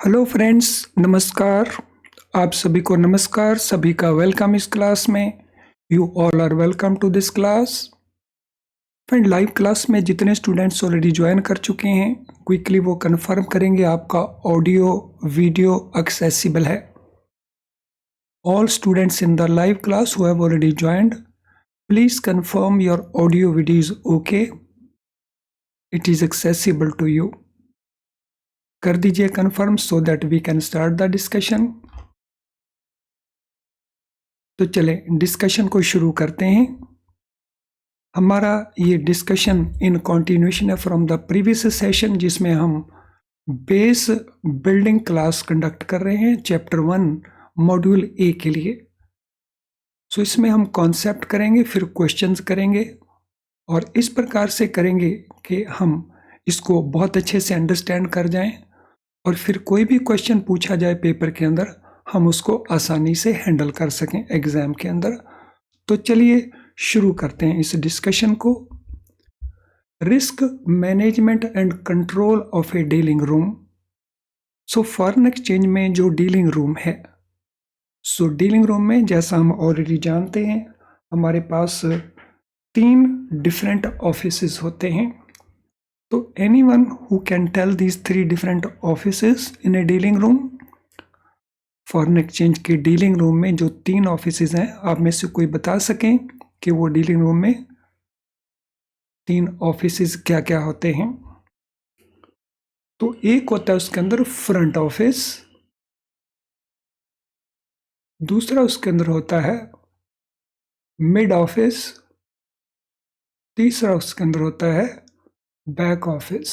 Hello friends, नमस्कार। आप सभी को नमस्कार, सभी का वेलकम इस क्लास में। You all are welcome to this class. Friend, live class में जितने स्टूडेंट्स ऑलरेडी ज्वाइन कर चुके हैं, क्विकली वो कंफर्म करेंगे आपका ऑडियो वीडियो एक्सेसिबल है। All students in the live class who have already joined, please confirm your audio video is okay, it is accessible to you. कर दीजिए confirm so that we can start the discussion. तो चले discussion को शुरू करते हैं। हमारा ये डिस्कशन इन कंटिन्यूएशन है फ्रॉम द प्रीवियस सेशन, जिसमें हम बेस बिल्डिंग क्लास कंडक्ट कर रहे हैं चैप्टर 1 मॉड्यूल ए के लिए। सो इसमें हम कॉन्सेप्ट करेंगे, फिर क्वेश्चंस करेंगे और इस प्रकार से करेंगे कि हम इसको बहुत अच्छे से अंडरस्टैंड कर जाएं और फिर कोई भी क्वेश्चन पूछा जाए पेपर के अंदर, हम उसको आसानी से हैंडल कर सकें एग्जाम के अंदर। तो चलिए शुरू करते हैं इस डिस्कशन को। Risk management and control of A dealing room. So foreign exchange में जो डीलिंग रूम है, सो डीलिंग रूम में जैसा हम ऑलरेडी जानते हैं, हमारे पास 3 डिफरेंट ऑफिसेस होते हैं। तो anyone who can tell these 3 different offices in a dealing room? Foreign exchange के डीलिंग रूम में जो 3 ऑफिसेज हैं, आप में से कोई बता सकें कि वो डीलिंग रूम में 3 ऑफिसेज क्या क्या होते हैं? तो एक होता है उसके अंदर फ्रंट ऑफिस, दूसरा उसके अंदर होता है मिड ऑफिस, तीसरा उसके अंदर होता है back office.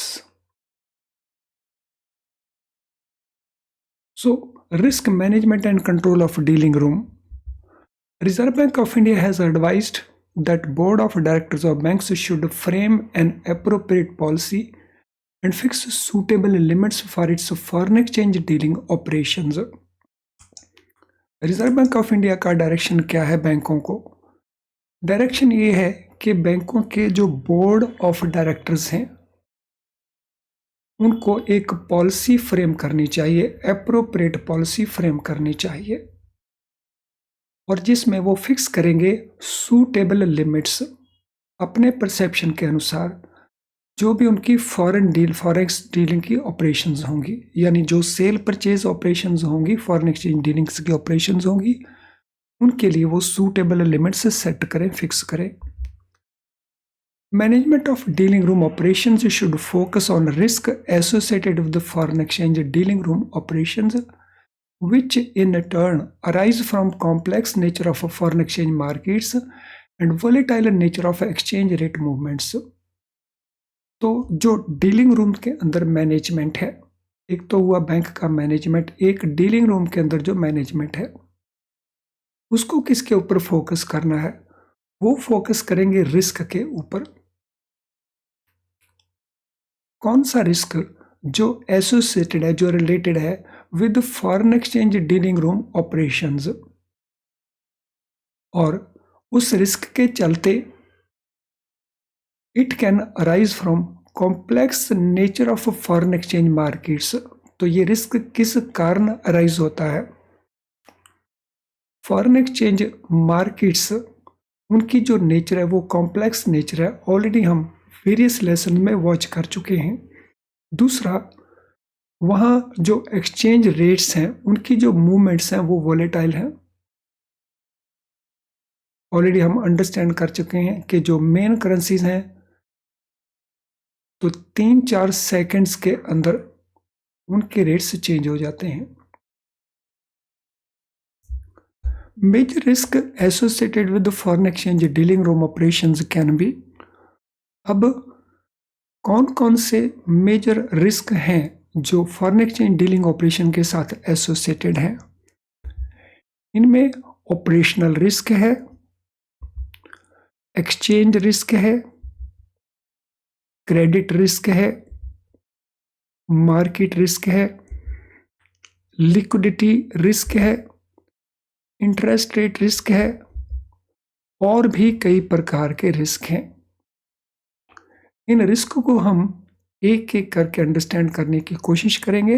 So risk management and control of dealing room. Reserve Bank of India has advised that board of directors of banks should frame an appropriate policy and fix suitable limits for its foreign exchange dealing operations. Reserve bank of India का direction क्या है बैंकों को? Direction ये है कि बैंकों के जो बोर्ड ऑफ डायरेक्टर्स हैं, उनको एक पॉलिसी फ्रेम करनी चाहिए, एप्रोप्रिएट पॉलिसी फ्रेम करनी चाहिए, और जिसमें वो फिक्स करेंगे सूटेबल लिमिट्स अपने परसेप्शन के अनुसार, जो भी उनकी फॉरेक्स डीलिंग की ऑपरेशंस होंगी, यानी जो सेल परचेज ऑपरेशंस होंगी, फॉरेन एक्सचेंज डीलिंग्स की ऑपरेशंस होंगी, उनके लिए वो सूटेबल लिमिट्स सेट करें, फिक्स करें। Management of dealing room operations should focus on risk associated with the foreign exchange dealing room operations which in turn arise from complex nature of foreign exchange markets and volatile nature of exchange rate movements. तो जो dealing room के अंदर management है, एक तो हुआ bank का management, एक डीलिंग रूम के अंदर जो मैनेजमेंट है उसको किसके ऊपर फोकस करना है? वो फोकस करेंगे रिस्क के ऊपर। कौन सा रिस्क? जो एसोसिएटेड है, जो रिलेटेड है with foreign exchange dealing room operations, और उस रिस्क के चलते it can arise from complex nature of foreign exchange markets. तो ये रिस्क किस कारण अराइज होता है? फॉरेन एक्सचेंज मार्केट्स, उनकी जो नेचर है वो कॉम्प्लेक्स नेचर है, ऑलरेडी हम वेरियस लेसन में वॉच कर चुके हैं। दूसरा, वहाँ जो एक्सचेंज रेट्स हैं, उनकी जो मूवमेंट्स हैं वो वॉलेटाइल हैं। ऑलरेडी हम अंडरस्टैंड कर चुके हैं कि जो मेन करेंसीज हैं, तो 3-4 सेकंड्स के अंदर उनके रेट्स चेंज हो जाते हैं। Major risk associated with foreign exchange dealing room operations can be. अब कौन कौन से मेजर रिस्क हैं जो फॉरेन एक्सचेंज डीलिंग ऑपरेशन के साथ एसोसिएटेड हैं? इनमें ऑपरेशनल रिस्क है, एक्सचेंज रिस्क है, क्रेडिट रिस्क है, मार्केट रिस्क है, लिक्विडिटी रिस्क है, इंटरेस्ट रेट रिस्क है, और भी कई प्रकार के रिस्क हैं। इन रिस्क को हम एक एक करके अंडरस्टैंड करने की कोशिश करेंगे।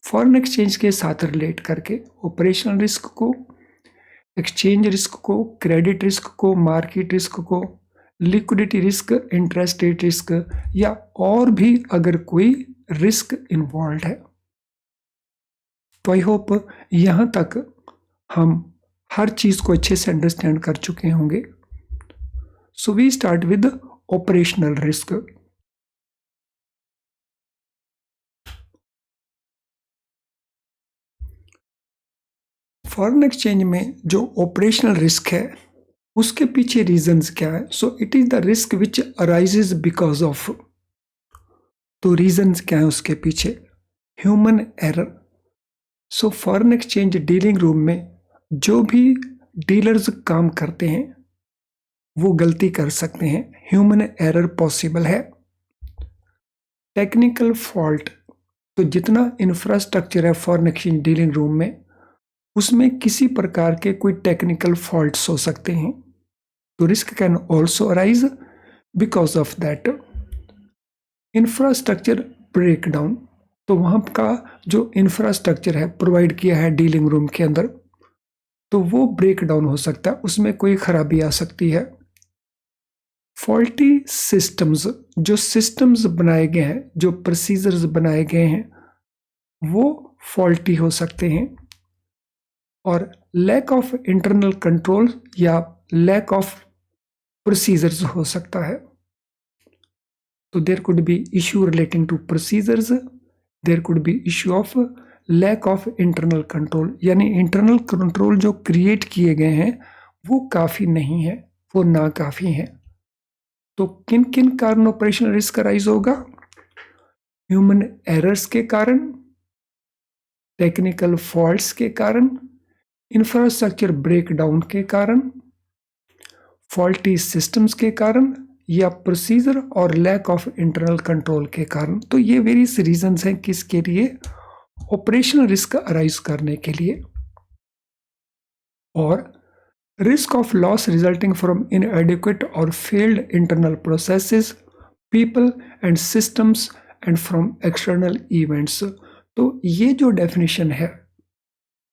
फॉरेन एक्सचेंज के साथ रिलेट करके ऑपरेशनल रिस्क को, एक्सचेंज रिस्क को, क्रेडिट रिस्क को, मार्केट रिस्क को, liquidity risk, interest rate risk या और भी अगर कोई रिस्क इन्वॉल्व है। तो आई होप यहां तक हम हर चीज को अच्छे से अंडरस्टैंड कर चुके होंगे। So we start with operational risk. Foreign exchange में जो ऑपरेशनल रिस्क है उसके पीछे रीजंस क्या है? So it is the risk which arises because of. तो रीजंस क्या है उसके पीछे? Human error. So foreign exchange dealing room में जो भी डीलर्स काम करते हैं वो गलती कर सकते हैं, ह्यूमन एरर पॉसिबल है। टेक्निकल फॉल्ट, तो जितना इंफ्रास्ट्रक्चर है फॉरेन एक्सचेंज डीलिंग रूम में उसमें किसी प्रकार के कोई टेक्निकल फॉल्ट्स हो सकते हैं, तो risk can also arise because of that. Infrastructure breakdown, तो वहाँ का जो इंफ्रास्ट्रक्चर है प्रोवाइड किया है डीलिंग रूम के अंदर तो वो ब्रेकडाउन हो सकता है, उसमें कोई खराबी आ सकती है। फॉल्टी सिस्टम्स, जो सिस्टम्स बनाए गए हैं, जो प्रोसीजर्स बनाए गए हैं वो फॉल्टी हो सकते हैं। और लैक ऑफ इंटरनल कंट्रोल या लैक ऑफ प्रोसीजर्स हो सकता है। तो there could be issue relating to procedures, there could be issue of lack of internal control, यानी इंटरनल कंट्रोल जो क्रिएट किए गए हैं वो काफ़ी नहीं है, वो नाकाफ़ी है। तो किन किन कारण ऑपरेशनल रिस्क राइज होगा? ह्यूमन एरर्स के कारण, टेक्निकल फॉल्ट्स के कारण, इंफ्रास्ट्रक्चर ब्रेकडाउन के कारण, फॉल्टी सिस्टम्स के कारण या प्रोसीजर और लैक ऑफ इंटरनल कंट्रोल के कारण। तो ये वेरियस रीजंस हैं किसके लिए? ऑपरेशनल रिस्क अराइज करने के लिए। और risk of loss resulting from inadequate और failed internal processes, people and systems and from external events. तो ये जो डेफिनेशन है,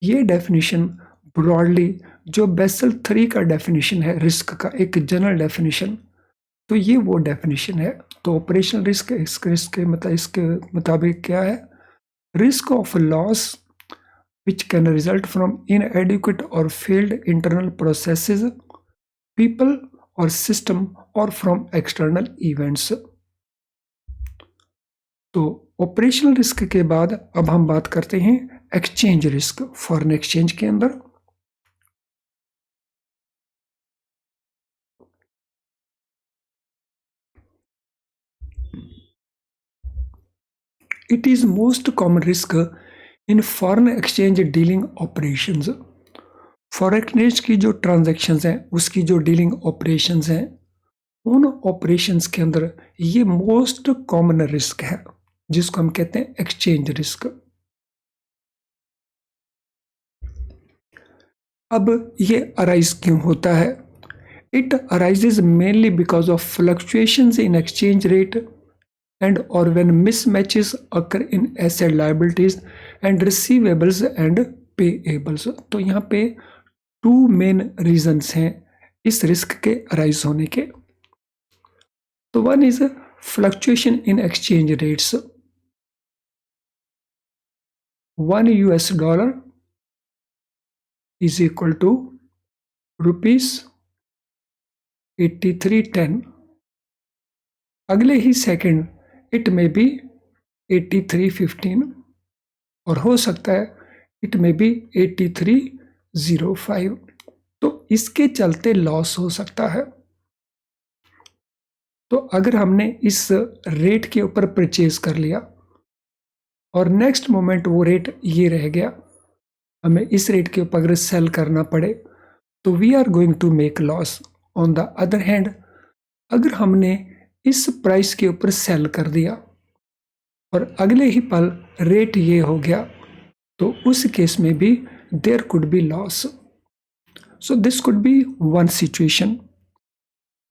ये डेफिनेशन ब्रॉडली जो बेसल 3 का डेफिनेशन है रिस्क का, एक जनरल डेफिनेशन, तो ये वो डेफिनेशन है। तो ऑपरेशनल रिस्क इसके मुताबिक क्या है? Risk of loss which can result from inadequate or failed internal processes, people or system or from external events। तो ऑपरेशनल रिस्क के बाद अब हम बात करते हैं एक्सचेंज रिस्क। फॉरेन एक्सचेंज के अंदर it is most common risk in foreign exchange dealing operations. Foreign exchange की जो ट्रांजैक्शंस हैं उसकी जो डीलिंग ऑपरेशंस हैं उन ऑपरेशंस के अंदर ये मोस्ट कॉमन रिस्क है जिसको हम कहते हैं एक्सचेंज रिस्क। अब ये अराइज क्यों होता है? It arises mainly because of fluctuations in exchange rate and or when mismatches occur in asset liabilities and receivables and payables। तो यहाँ पे 2 मेन रीजंस हैं इस रिस्क के अराइज होने के। तो one is fluctuation in exchange rates. $1 is equal to ₹83.10। अगले ही सेकंड इट में बी 83.15 और हो सकता है इट में बी 83.05। तो इसके चलते लॉस हो सकता है। तो अगर हमने इस रेट के ऊपर परचेज कर लिया और नेक्स्ट मोमेंट वो रेट ये रह गया, हमें इस रेट के ऊपर अगर सेल करना पड़े तो we are going to make loss. On the other hand अगर हमने इस प्राइस के ऊपर सेल कर दिया और अगले ही पल रेट ये हो गया तो उस केस में भी there could be loss. So this could be one situation.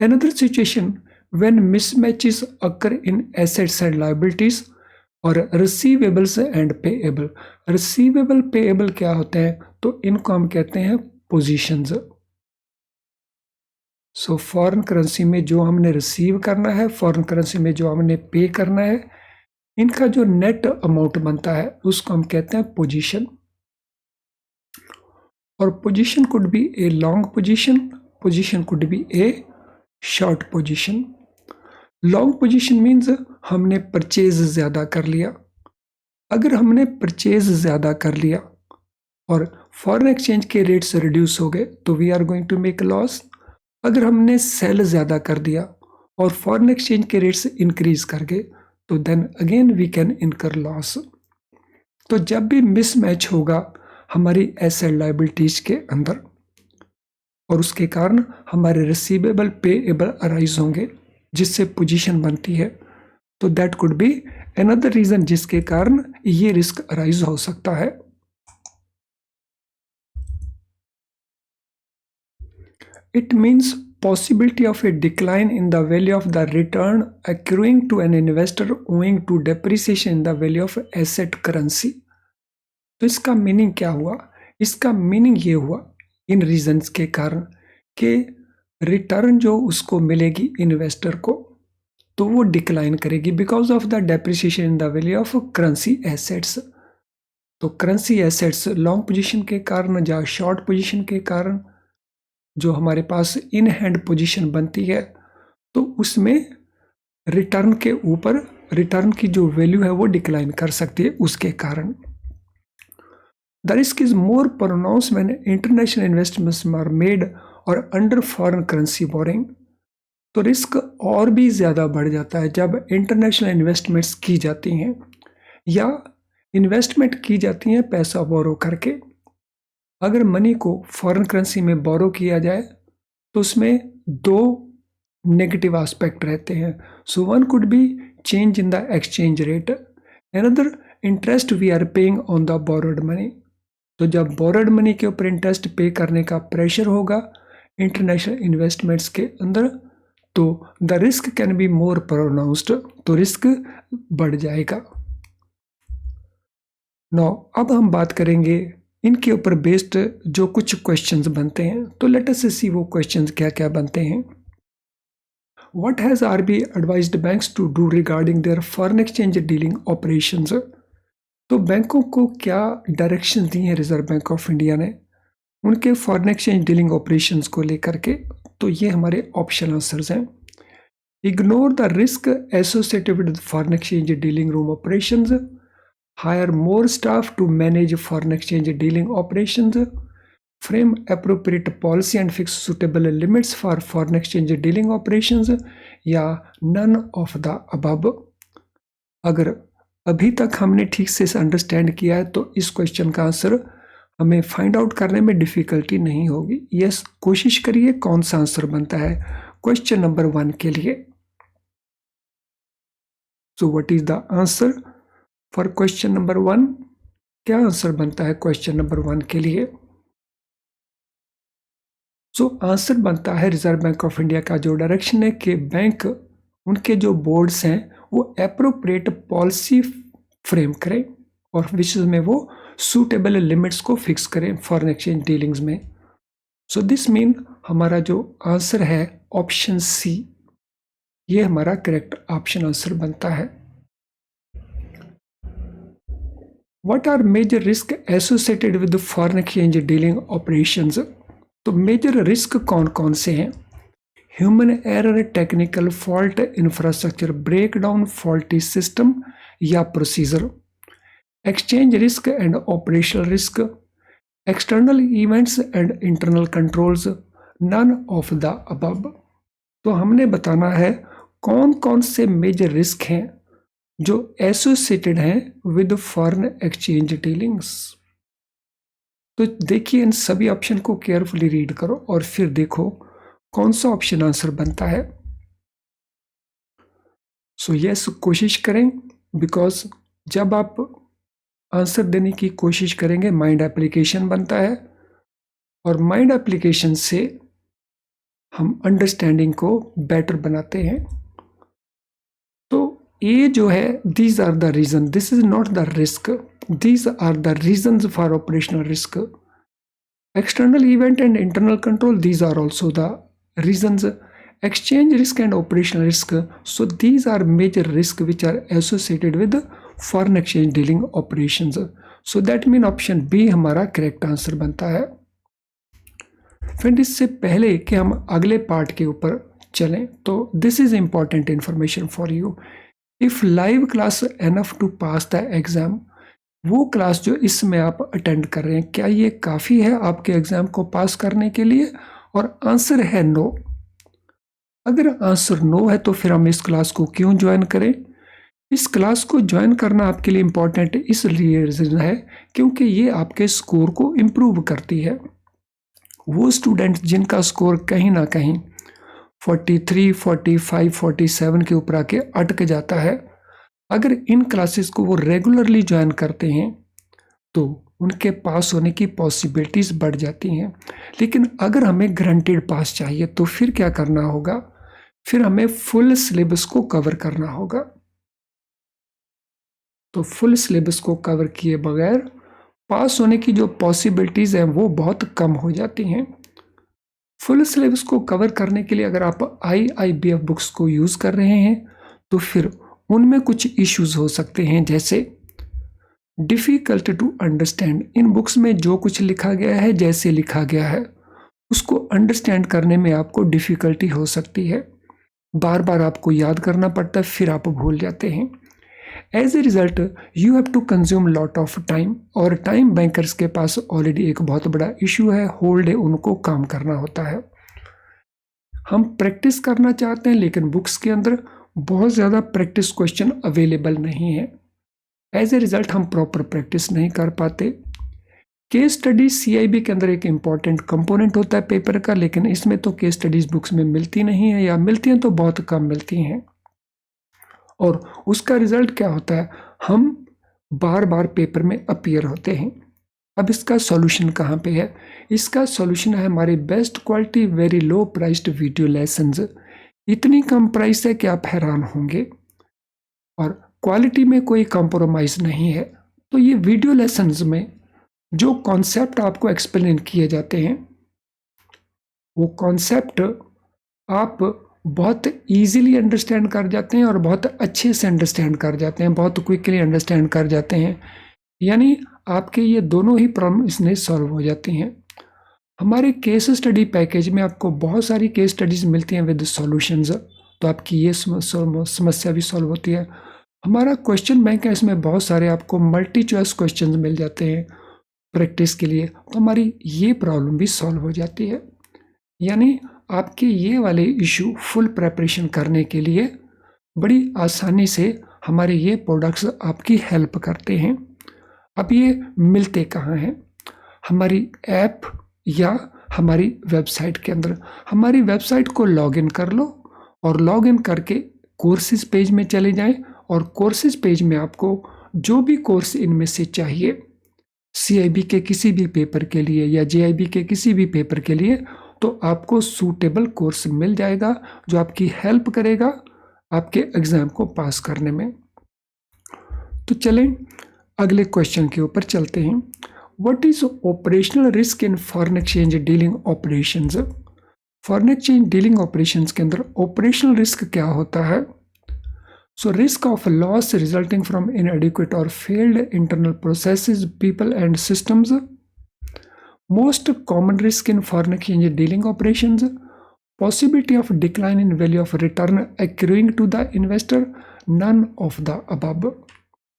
Another situation when mismatches occur in assets and liabilities और receivables and payable. Receivable payable क्या होते हैं, तो इनको हम कहते हैं पोजीशंस। सो फॉरेन करेंसी में जो हमने रिसीव करना है, फॉरेन करेंसी में जो हमने पे करना है, इनका जो नेट अमाउंट बनता है उसको हम कहते हैं पोजीशन। और position could be a long position, position could be A short position. Long position means हमने परचेज ज़्यादा कर लिया। अगर हमने परचेज ज़्यादा कर लिया और फॉरेन एक्सचेंज के रेट्स रिड्यूस हो गए तो we are going to make loss. अगर हमने सेल ज़्यादा कर दिया और फॉरेन एक्सचेंज के रेट्स इंक्रीज कर गए तो then again we can incur loss. तो जब भी मिसमैच होगा हमारी एसेट लायबिलिटीज के अंदर और उसके कारण हमारे रिसीवेबल पेएबल अराइज होंगे, जिससे पोजीशन बनती है, तो that could be another reason जिसके कारण ये रिस्क अराइज हो सकता है। It means possibility of a decline in the value of the return accruing to an investor owing to depreciation in the value of asset currency। तो इसका meaning क्या हुआ? इसका मीनिंग ये हुआ इन रीजंस के कारण कि रिटर्न जो उसको मिलेगी इन्वेस्टर को तो वो डिक्लाइन करेगी because of the depreciation in the value of currency assets. तो करेंसी एसेट्स लॉन्ग पोजीशन के कारण या शॉर्ट पोजीशन के कारण जो हमारे पास इन हैंड पोजीशन बनती है तो उसमें रिटर्न के ऊपर रिटर्न की जो वैल्यू है वो डिक्लाइन कर सकती है उसके कारण। The risk is more pronounce when international investments are made or under foreign currency borrowing. तो रिस्क और भी ज़्यादा बढ़ जाता है जब इंटरनेशनल इन्वेस्टमेंट्स की जाती हैं या इन्वेस्टमेंट की जाती हैं पैसा बोरो करके। अगर मनी को फॉरेन करेंसी में बोरो किया जाए तो उसमें दो नेगेटिव एस्पेक्ट रहते हैं। So one could be change in the exchange rate, another interest we are paying on the borrowed money. तो जब बोरोड मनी के ऊपर इंटरेस्ट पे करने का प्रेशर होगा इंटरनेशनल इन्वेस्टमेंट्स के अंदर तो the risk can be more pronounced, तो रिस्क बढ़ जाएगा। नो अब हम बात करेंगे इनके ऊपर बेस्ड जो कुछ क्वेश्चंस बनते हैं। तो लेट अस सी वो क्वेश्चंस क्या क्या बनते हैं। What has RBI advised banks to do regarding their foreign exchange dealing operations. तो बैंकों को क्या डायरेक्शन दी हैं रिजर्व बैंक ऑफ इंडिया ने उनके फॉरेन एक्सचेंज डीलिंग ऑपरेशंस को लेकर के। तो ये हमारे ऑप्शन आंसर्स हैं। Ignore the risk associated with foreign exchange dealing room operations, hire more staff to manage foreign exchange dealing operations, frame appropriate policy and fix suitable limits for foreign exchange dealing operations, या none of the above। अगर अभी तक हमने ठीक से understand किया है तो इस क्वेश्चन का आंसर हमें फाइंड आउट करने में डिफिकल्टी नहीं होगी। यस, कोशिश करिए कौन सा आंसर बनता है क्वेश्चन नंबर 1 के लिए। So what is the answer for question number 1? क्या आंसर बनता है क्वेश्चन नंबर 1 के लिए? सो आंसर बनता है रिजर्व बैंक ऑफ इंडिया का जो डायरेक्शन है कि बैंक उनके जो बोर्ड्स हैं वो एप्रोप्रिएट पॉलिसी फ्रेम करें और विच में वो सूटेबल लिमिट्स को फिक्स करें फॉरेन एक्सचेंज डीलिंग्स में। सो दिस मीन हमारा जो आंसर है ऑप्शन सी, ये हमारा करेक्ट ऑप्शन आंसर बनता है। What are major risks associated with the foreign exchange dealing operations? तो मेजर रिस्क कौन कौन से हैं? Human error, technical fault, infrastructure breakdown, faulty system या procedure. Exchange risk and operational risk, external events and internal controls, none of the above. तो हमने बताना है कौन कौन से मेजर रिस्क हैं जो एसोसिएटेड हैं विद फॉरेन एक्सचेंज डीलिंग्स। तो देखिए इन सभी ऑप्शन को केयरफुली रीड करो और फिर देखो कौन सा ऑप्शन आंसर बनता है। सो यस, कोशिश करें बिकॉज जब आप आंसर देने की कोशिश करेंगे माइंड एप्लीकेशन बनता है और माइंड एप्लीकेशन से हम अंडरस्टैंडिंग को बेटर बनाते हैं। तो ए जो है, these are the reason, this is not the risk, these are the reasons for operational risk. External event and internal control, these are also the reasons. Exchange risk and operational risk, so these are major risks which are associated with foreign exchange dealing operations. So that mean option B हमारा correct answer बनता है. Friend, इससे पहले कि हम अगले part के ऊपर चलें, तो this is important information for you. If live class enough to pass the exam, वो क्लास जो इसमें आप अटेंड कर रहे हैं, क्या ये काफ़ी है आपके एग्ज़ाम को पास करने के लिए? और आंसर है नो. अगर आंसर नो है तो फिर हम इस क्लास को क्यों ज्वाइन करें? इस क्लास को ज्वाइन करना आपके लिए इम्पॉर्टेंट इसलिए रीज़न है क्योंकि ये आपके स्कोर को इम्प्रूव करती है. वो स्टूडेंट जिनका स्कोर कहीं ना कहीं 43, 45, 47 के ऊपर आके अटक जाता है, अगर इन क्लासेस को वो रेगुलरली ज्वाइन करते हैं तो उनके पास होने की पॉसिबिलिटीज़ बढ़ जाती हैं. लेकिन अगर हमें गारंटेड पास चाहिए तो फिर क्या करना होगा? फिर हमें फुल सिलेबस को कवर करना होगा. तो फुल सिलेबस को कवर किए बगैर पास होने की जो पॉसिबिलिटीज़ हैं वो बहुत कम हो जाती हैं. फुल सिलेबस को कवर करने के लिए अगर आप IIBF बुक्स को यूज़ कर रहे हैं तो फिर उनमें कुछ इश्यूज हो सकते हैं, जैसे डिफ़िकल्ट टू अंडरस्टैंड. इन बुक्स में जो कुछ लिखा गया है, जैसे लिखा गया है, उसको अंडरस्टैंड करने में आपको डिफ़िकल्टी हो सकती है. बार बार आपको याद करना पड़ता है, फिर आप भूल जाते हैं. As a result you have to consume lot of time, और टाइम बैंकर्स के पास ऑलरेडी एक बहुत बड़ा इशू है. होल डे उनको काम करना होता है. हम प्रैक्टिस करना चाहते हैं लेकिन बुक्स के अंदर बहुत ज़्यादा प्रैक्टिस क्वेश्चन अवेलेबल नहीं है. एज ए रिज़ल्ट हम प्रॉपर प्रैक्टिस नहीं कर पाते. केस स्टडी CIB के अंदर एक इम्पॉर्टेंट कंपोनेंट होता है पेपर का, लेकिन इसमें तो केस स्टडीज़ बुक्स में मिलती नहीं है, या मिलती हैं तो बहुत कम मिलती हैं. और उसका रिज़ल्ट क्या होता है? हम बार बार पेपर में अपीयर होते हैं. अब इसका सॉल्यूशन कहाँ पे है? इसका सॉल्यूशन है हमारे best quality very low priced video lessons. इतनी कम प्राइस है कि आप हैरान होंगे, और क्वालिटी में कोई कंप्रोमाइज़ नहीं है. तो ये वीडियो लेसन्स में जो कॉन्सेप्ट आपको एक्सप्लेन किए जाते हैं, वो कॉन्सेप्ट आप बहुत इजीली अंडरस्टैंड कर जाते हैं और बहुत अच्छे से अंडरस्टैंड कर जाते हैं, बहुत क्विकली अंडरस्टैंड कर जाते हैं. यानी आपके ये दोनों ही प्रॉब्लम इसमें सॉल्व हो जाती हैं. हमारे केस स्टडी पैकेज में आपको बहुत सारी केस स्टडीज़ मिलती हैं विद सॉल्यूशंस, तो आपकी ये समस्या भी सॉल्व होती है. हमारा क्वेश्चन बैंक है, इसमें बहुत सारे आपको मल्टी चॉइस क्वेश्चंस मिल जाते हैं प्रैक्टिस के लिए, तो हमारी ये प्रॉब्लम भी सॉल्व हो जाती है. यानी आपके ये वाले इशू फुल प्रेपरेशन करने के लिए बड़ी आसानी से हमारे ये प्रोडक्ट्स आपकी हेल्प करते हैं. अब ये मिलते कहाँ हैं? हमारी ऐप या हमारी वेबसाइट के अंदर. हमारी वेबसाइट को लॉगिन कर लो, और लॉगिन करके कोर्सेज पेज में चले जाएं, और कोर्सेज पेज में आपको जो भी कोर्स इनमें से चाहिए, CIB के किसी भी पेपर के लिए या JIB के किसी भी पेपर के लिए, तो आपको सूटेबल कोर्स मिल जाएगा जो आपकी हेल्प करेगा आपके एग्ज़ाम को पास करने में. तो चलें अगले क्वेश्चन के ऊपर चलते हैं. What is operational risk in foreign exchange dealing operations? Foreign exchange dealing operations के अंदर ऑपरेशनल रिस्क क्या होता है? So risk of loss resulting from inadequate or failed internal processes, people and systems. Most common risk in foreign exchange dealing operations, possibility of decline in value of return accruing to the investor, none of the above.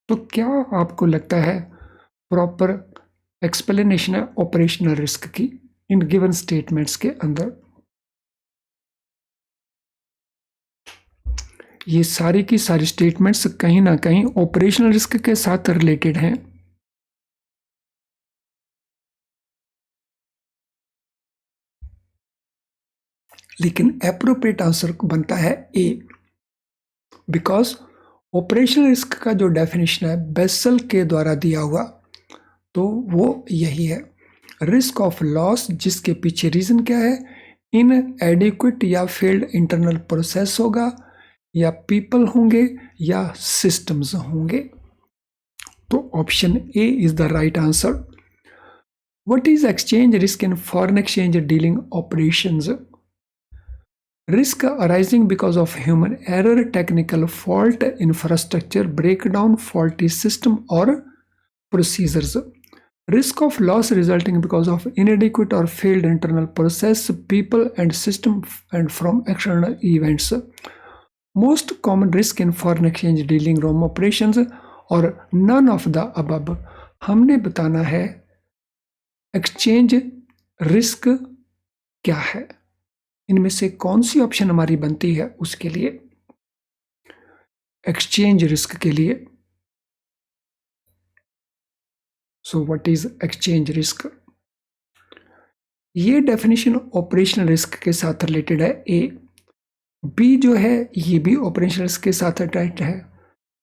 तो क्या आपको लगता है proper explanation है operational risk की in given statements के अंदर? ये सारी की सारी स्टेटमेंट्स कहीं ना कहीं ऑपरेशनल रिस्क के साथ रिलेटेड हैं. लेकिन एप्रोप्रिएट आंसर बनता है ए, बिकॉज ऑपरेशनल रिस्क का जो डेफिनेशन है बेसल के द्वारा दिया हुआ, तो वो यही है, रिस्क ऑफ लॉस, जिसके पीछे रीज़न क्या है? इनएडिक्वेट या फेल्ड इंटरनल प्रोसेस होगा, या पीपल होंगे या सिस्टम्स होंगे। तो option A is the right answer. What is exchange risk in foreign exchange dealing operations? Risk arising because of human error, technical fault, infrastructure breakdown, faulty system, or procedures. Risk of loss resulting because of inadequate or failed internal process, people, and system, and from external events. Most common risk in foreign exchange dealing room operations और none of the above। हमने बताना है exchange risk क्या है, इनमें से कौन C option हमारी बनती है उसके लिए। एक्सचेंज रिस्क के लिए so what is exchange risk? ये डेफिनेशन ऑपरेशनल रिस्क के साथ रिलेटेड है। ए बी जो है ये भी ऑपरेशनल रिस्क के साथ अटैच्ड है।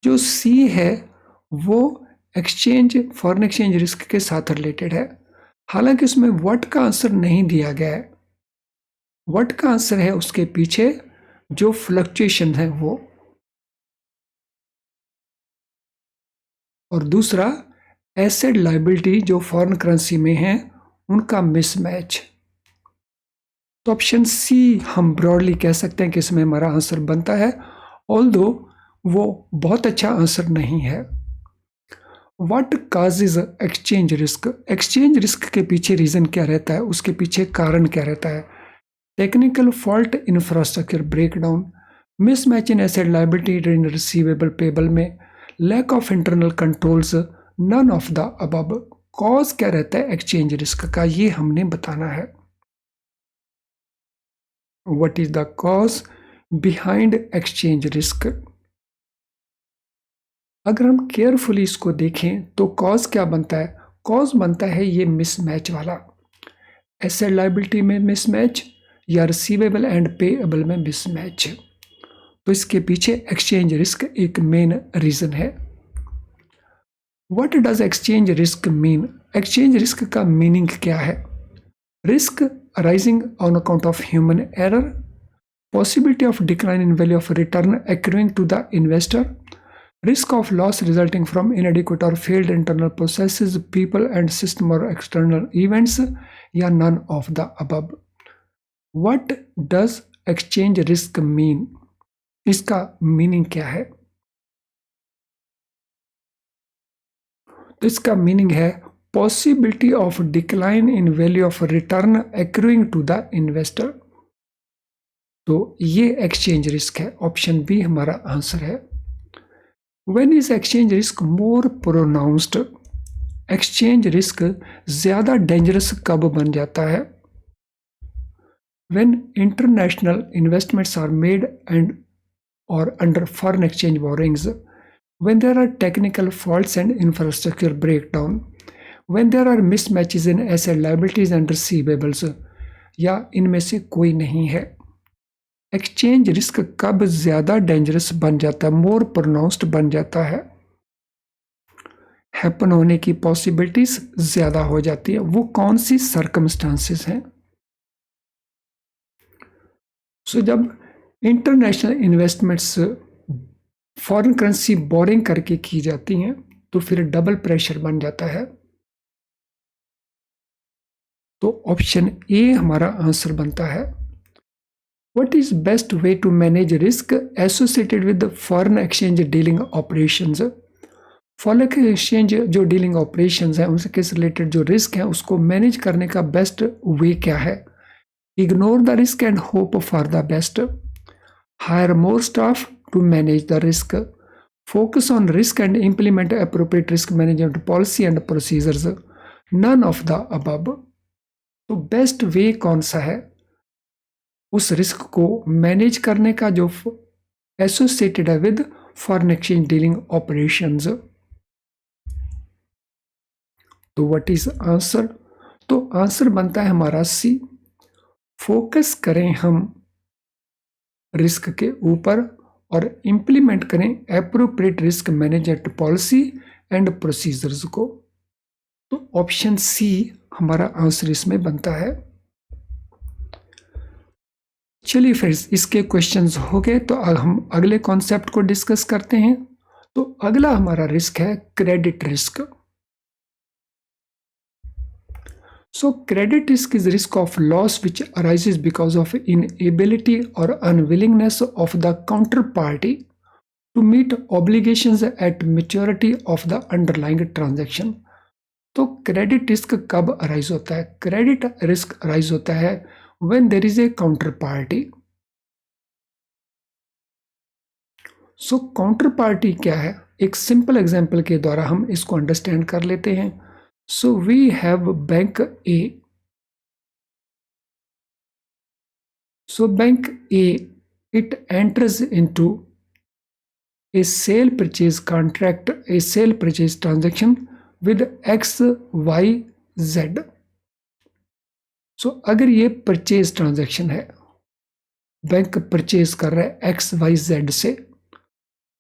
जो सी है वो एक्सचेंज फॉरेन एक्सचेंज रिस्क के साथ रिलेटेड है। हालांकि उसमें व्हाट का आंसर नहीं दिया गया है। व्हाट का आंसर है उसके पीछे जो फ्लक्चुएशन है वो, और दूसरा एसेट लायबिलिटी जो फॉरेन करेंसी में है उनका मिसमैच। तो ऑप्शन सी हम ब्रॉडली कह सकते हैं कि इसमें हमारा आंसर बनता है, ऑल्दो वो बहुत अच्छा आंसर नहीं है। What causes exchange risk? Exchange risk के पीछे रीजन क्या रहता है, उसके पीछे कारण क्या रहता है? Technical fault, infrastructure breakdown, mismatch in asset liability in receivable payable में, lack of internal controls, none of the above. Cause क्या रहता है एक्सचेंज रिस्क का, ये हमने बताना है। What is the cause behind exchange risk? अगर हम केयरफुली इसको देखें तो कॉज क्या बनता है? कॉज बनता है ये मिसमैच वाला, एसेट लायबिलिटी में मिसमैच या रिसीवेबल एंड पेएबल में मिसमैच। तो इसके पीछे एक्सचेंज रिस्क एक मेन रीजन है। What does exchange risk mean? Exchange risk का मीनिंग क्या है? Risk arising on account of human error, possibility of decline in value of return accruing to the investor, risk of loss resulting from inadequate or failed internal processes, people and system or external events, या none of the above। What does exchange risk mean? इसका meaning क्या है? तो इसका meaning है possibility of decline in value of return accruing to the investor। तो ये exchange risk है, ऑप्शन बी हमारा आंसर है। When is exchange risk more pronounced? Exchange risk ज्यादा डेंजरस कब बन जाता है? When international investments are made and और under foreign exchange borrowings, when there are technical faults and infrastructure breakdown, when there are mismatches in asset liabilities and receivables, या इनमें से कोई नहीं है। एक्सचेंज रिस्क कब ज्यादा डेंजरस बन जाता है, मोर प्रोनाउंस्ड बन जाता है, हैपन होने की पॉसिबिलिटीज ज्यादा हो जाती है? वो कौन सी सर्कमस्टांसेस हैं? सो जब international investments foreign currency boring करके की जाती हैं तो फिर डबल प्रेशर बन जाता है। तो ऑप्शन ए हमारा आंसर बनता है। What is best way to manage risk associated with the foreign exchange dealing operations? Foreign exchange जो डीलिंग ऑपरेशंस हैं उनसे रिलेटेड जो रिस्क है उसको मैनेज करने का बेस्ट वे क्या है? Ignore the risk and hope for the best, hire more staff to manage the risk, focus on risk and implement appropriate risk management policy and procedures, none of the above. तो best way कौन सा है उस risk को manage करने का जो associated है with foreign exchange dealing operations? तो व्हाट इज आंसर? तो आंसर बनता है हमारा सी। फोकस करें हम रिस्क के ऊपर और इंप्लीमेंट करें appropriate risk management policy and procedures को। तो ऑप्शन सी हमारा आंसर इसमें बनता है। चलिए फ्रेंड्स, इसके क्वेश्चंस हो गए तो अब हम अगले कॉन्सेप्ट को डिस्कस करते हैं। तो अगला हमारा रिस्क है credit risk. So credit risk is risk of loss which arises because of inability or unwillingness of the counterparty to meet obligations at maturity of the underlying transaction। तो credit risk कब arise होता है? Credit risk arise होता है when there is a counter party. So counter party क्या है? एक simple example के द्वारा हम इसको अंडरस्टैंड कर लेते हैं। So we have bank A. So bank A, it enters into a sale purchase contract, a sale purchase transaction with X, Y, Z। So अगर ये परचेज ट्रांजैक्शन है, बैंक परचेज कर रहा है एक्स वाई जेड से,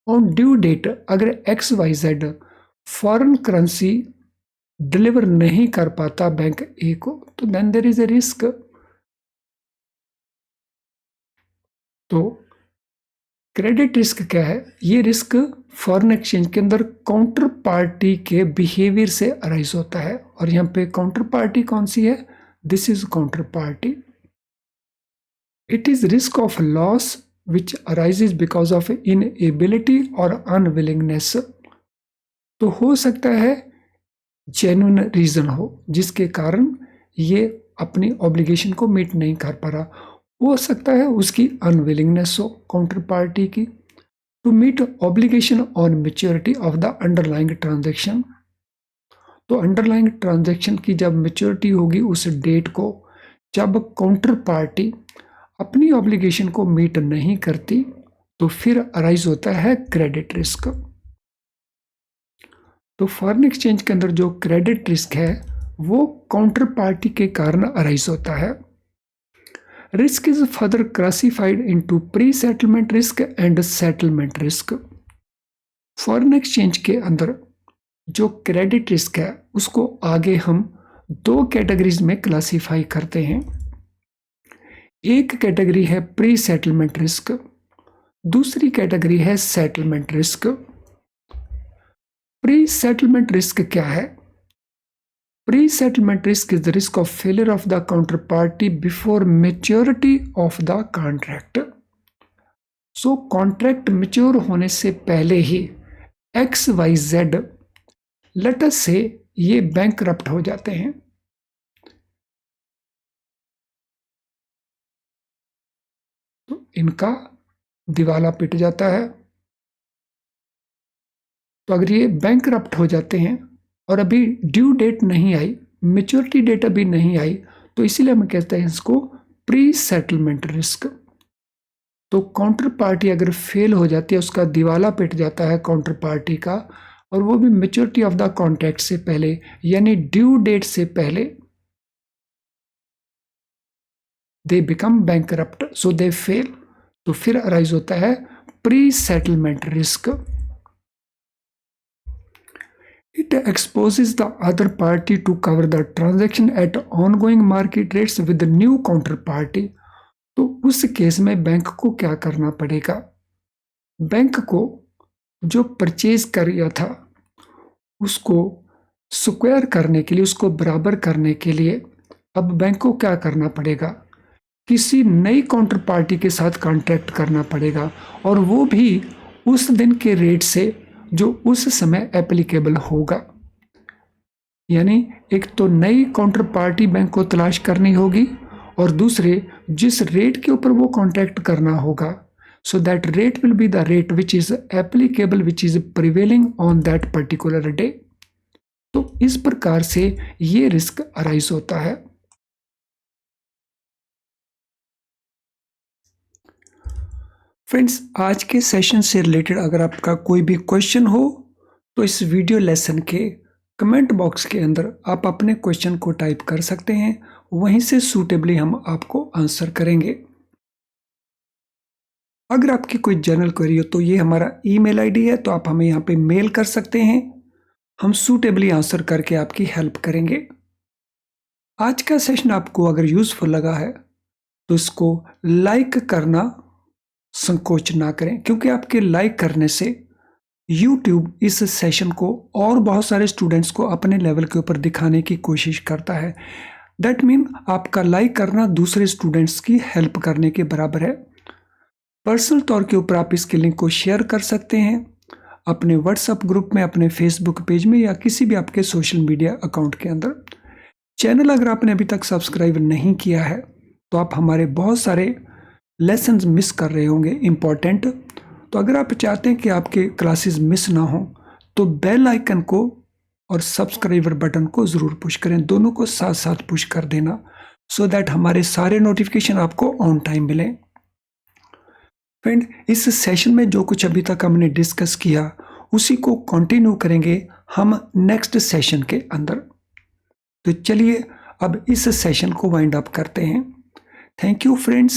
on due date अगर X Y Z foreign currency deliver नहीं कर पाता बैंक ए को, तो then there is a risk. तो क्रेडिट रिस्क क्या है? ये रिस्क फॉरेन एक्सचेंज के अंदर काउंटर पार्टी के बिहेवियर से अराइज होता है। और यहाँ पे काउंटर पार्टी कौन सी है? This is counter party. It is risk of loss which arises because of inability और अनविलिंगनेस। तो हो सकता है जेन्युइन रीजन हो जिसके कारण ये अपनी ऑब्लिगेशन को मीट नहीं कर पा रहा। हो सकता है उसकी अनविलिंगनेस हो काउंटर पार्टी की to meet obligation on maturity of the underlying transaction. तो अंडरलाइंग ट्रांजैक्शन की जब मैच्योरिटी होगी उस डेट को, जब काउंटर पार्टी अपनी ऑब्लिगेशन को मीट नहीं करती, तो फिर अराइज होता है क्रेडिट रिस्क। तो फॉरेन एक्सचेंज के अंदर जो क्रेडिट रिस्क है वो काउंटर पार्टी के कारण अराइज होता है। Risk is further classified into pre settlement risk and settlement risk. Foreign exchange के अंदर जो क्रेडिट रिस्क है उसको आगे हम दो कैटेगरीज में क्लासिफाई करते हैं। एक कैटेगरी है प्री सेटलमेंट रिस्क, दूसरी कैटेगरी है settlement risk. Pre settlement risk क्या है? Pre settlement risk is the risk of failure of the counter party before maturity of the contract. So contract mature होने से पहले ही X Y Z, let us say, ये bankrupt हो जाते हैं। तो इनका दिवाला पिट जाता है। तो अगर ये बैंकरप्ट हो जाते हैं और अभी ड्यू डेट नहीं आई, मेच्योरिटी डेट अभी नहीं आई, तो इसीलिए हम कहते हैं इसको प्री सेटलमेंट रिस्क। तो काउंटर पार्टी अगर फेल हो जाती है, उसका दिवाला पिट जाता है काउंटर पार्टी का, और वो भी मेच्योरिटी ऑफ द कॉन्ट्रैक्ट से पहले, यानी ड्यू डेट से पहले, they become bankrupt, so they fail. तो फिर अराइज होता है pre settlement risk. It exposes the other party to cover the transaction at ongoing market rates with the new counterparty। तो उस केस में बैंक को क्या करना पड़ेगा? बैंक को जो परचेज कर रिया था उसको स्क्वायर करने के लिए, उसको बराबर करने के लिए अब बैंक को क्या करना पड़ेगा? किसी नई काउंटर पार्टी के साथ कॉन्ट्रैक्ट करना पड़ेगा, और वो भी उस दिन के रेट से जो उस समय एप्लीकेबल होगा। यानी एक तो नई काउंटर पार्टी बैंक को तलाश करनी होगी, और दूसरे जिस रेट के ऊपर वो कॉन्ट्रैक्ट करना होगा, so that rate will be the rate which is applicable, which is prevailing on that particular day. तो इस प्रकार से ये रिस्क अराइज होता है। फ्रेंड्स, आज के सेशन से रिलेटेड अगर आपका कोई भी क्वेश्चन हो तो इस वीडियो लेसन के कमेंट बॉक्स के अंदर आप अपने क्वेश्चन को टाइप कर सकते हैं, वहीं से सूटेबली हम आपको आंसर करेंगे। अगर आपकी कोई जनरल क्वेरी हो तो ये हमारा ईमेल आईडी है, तो आप हमें यहाँ पे मेल कर सकते हैं, हम सूटेबली आंसर करके आपकी हेल्प करेंगे। आज का सेशन आपको अगर यूजफुल लगा है तो इसको लाइक करना संकोच ना करें, क्योंकि आपके लाइक करने से YouTube इस सेशन को और बहुत सारे स्टूडेंट्स को अपने लेवल के ऊपर दिखाने की कोशिश करता है। दैट मीन आपका लाइक करना दूसरे स्टूडेंट्स की हेल्प करने के बराबर है। पर्सनल तौर के ऊपर आप इसके लिंक को शेयर कर सकते हैं अपने व्हाट्सएप ग्रुप में, अपने फेसबुक पेज में या किसी भी आपके सोशल मीडिया अकाउंट के अंदर। चैनल अगर आपने अभी तक सब्सक्राइब नहीं किया है तो आप हमारे बहुत सारे लेसन्स मिस कर रहे होंगे इम्पॉर्टेंट। तो अगर आप चाहते हैं कि आपके क्लासेस मिस ना हो तो बेल आइकन को और सब्सक्राइबर बटन को ज़रूर पुश करें, दोनों को साथ साथ पुश कर देना, सो दैट हमारे सारे नोटिफिकेशन आपको ऑन टाइम मिले। फ्रेंड, इस सेशन में जो कुछ अभी तक हमने डिस्कस किया उसी को कंटिन्यू करेंगे हम नेक्स्ट सेशन के अंदर। तो चलिए अब इस सेशन को वाइंड अप करते हैं। Thank you friends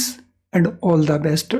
and all the best.